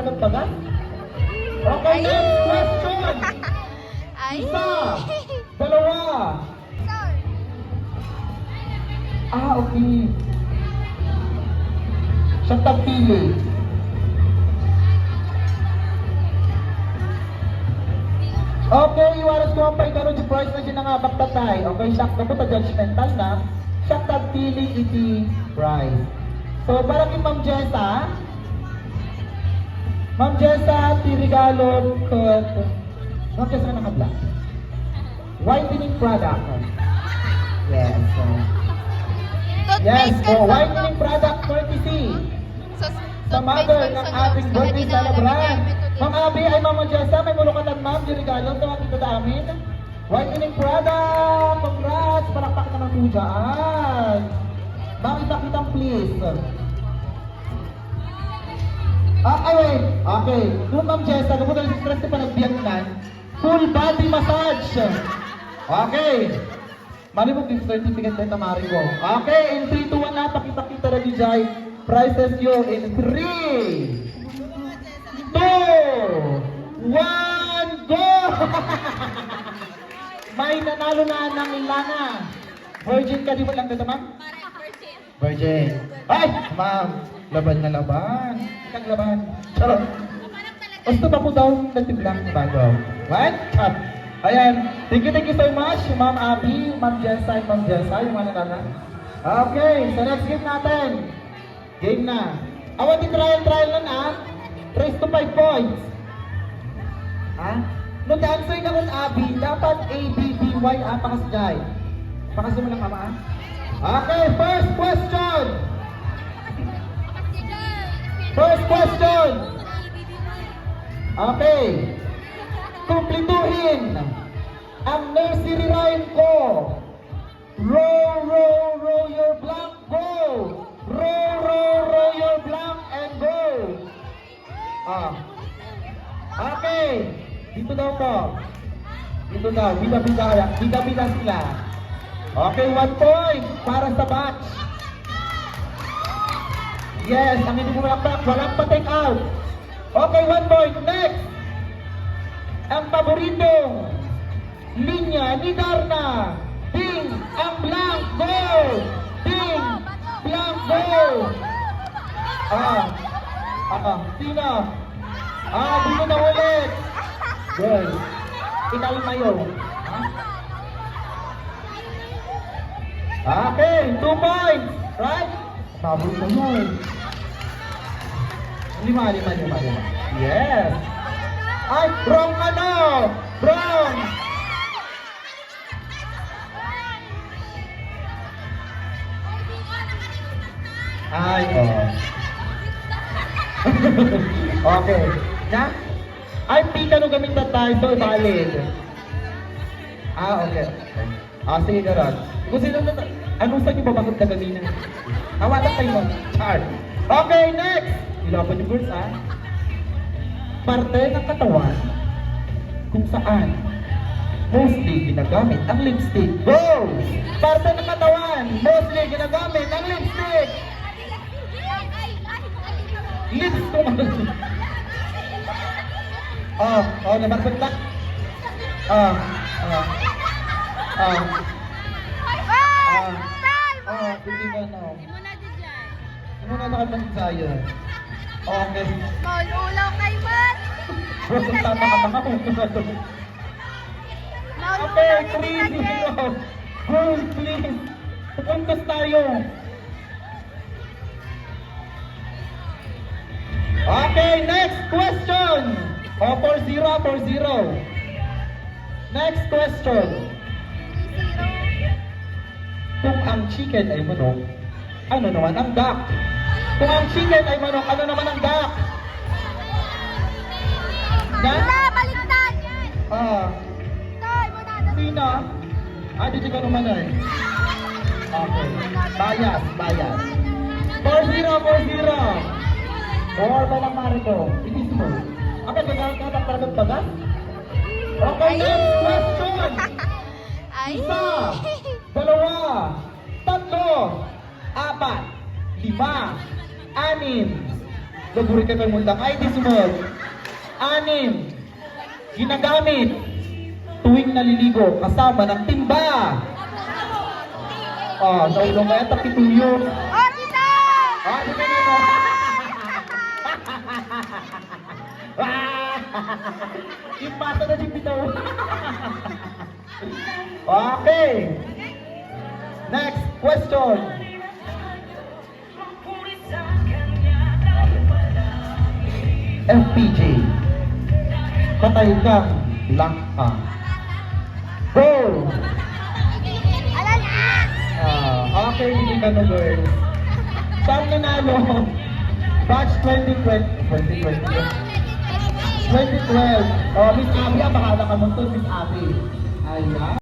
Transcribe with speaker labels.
Speaker 1: talagang pagat? Okay, next question.
Speaker 2: Ay.
Speaker 1: Isa, dalawa. Okay. Siyang tagpili. Okay, iwaras ko ang paikaro di price na siya nga baktatay. Okay, siya na po ta judgmental na. Siya tagpili iti price. So, para kay Ma'am Jessa. Ma'am Jessa, ti regalo ko. Ma'am Jessa na nakabla. Whitening product. Yes. Yes, whitening product courtesy. Sa mother ng ating birthday celebrant. Ma'am Abby ay Ma'am Jessa, may mulukatan ma'am, di regalo sa ating amin. Whitening product! Congrats! Palakpak naman po dyan. Ma'am, itakitang please. Wait. Okay. Kung Ma'am Jessa, kapag ang stress pa nagbiyanan, full body massage. Okay. Mami mo gift certificate din na mari ko. Okay, in 3, 2, 1 na, pakita-kita na di Jai. Prices you in 3, 2, 1, go! May nanalo na ng Ilana. Virgin ka, di mo lang dito, ma'am? Virgin. Ay, ma'am, laban na laban. Ikang laban. Charot. Gusto pa po daw nagtiblang bago. What? Cut. Ayan. Thank you so much, Ma'am Abby, Ma'am Jessa, Ma'am Jessa, yung mga nanana. Okay, so next game natin. Game na. Awan di trial na na. 3 to 5 points. Ha? No, the answer na kung Abby, dapat A, B, B, Y, pakasjay. Pakasjay mo lang kama. Okay, first question. First question. Okay. Kumplituhin ang nursery rhyme ko. Row, row, row your blank, go. Row, row, row your blank and go. Okay. Dito daw po. Dito daw. Bida-bida sila. Okay, 1 point para sa batch. Yes, ang hindi mo malakpak. Walang pa-take out. Okay, 1 point. Next. Ang paboritong linya ni Darna. Ding, ang blank, go! Ding, blank, go! Sino? Dito na ulit. Good. Inalmayo. Okay, 2 points. Right? Paborito mo eh. 5. Yes. Ay, wrong ano? Wrong! Ay, okay. Na? Ay, pika nung gamit na tayo, so valid. Okay. Sige ka ron. Kung sino na, anong sa'yo ba bakit na ganina? Awatak tayo mo. Char. Okay, next! Ilapan yung girls, parte ng katawan kung saan mostly ginagamit ang lipstick. Go! Parte ng katawan mostly ginagamit ang lipstick. Lips ko man. Nabasag na. Hindi ka na. Hindi mo na nakapag-sayo. Okay.
Speaker 2: Maululaw kay Mat!
Speaker 1: Basta tama ka Okay, 3-0. Goal, please. Pupuntas tayo. Okay, next question. 4-0. Next question. Kung ang chicken ay manok, ano naman ang duck? Kung ang chicken ay manok, ano naman ang duck?
Speaker 2: Baliktad!
Speaker 1: Sino? Dito ka naman eh. Okay. Bias. 4-0. Or ba lang Mariko? Itis mo. Okay, gagawin ka ng bagas? Okay, next question.
Speaker 2: Ay!
Speaker 1: Isa, 2, 3, 4, 5, 6, Gaguri ka kay Mundang. ID sumunod. 6. Ginagamit tuwing naliligo kasama ng timba. Naulong kaya tapituyo.
Speaker 2: Oh, tita!
Speaker 1: Di ba nino? Ipasa na si Pito. Okay. Next question. FPJ. Patay kang blank ka. Go!
Speaker 2: Alam na!
Speaker 1: Okay, hindi ka na girl. Saan nanalo? Batch 2012. Miss Abby, bahala ka mo to, Miss Abby. Ayan.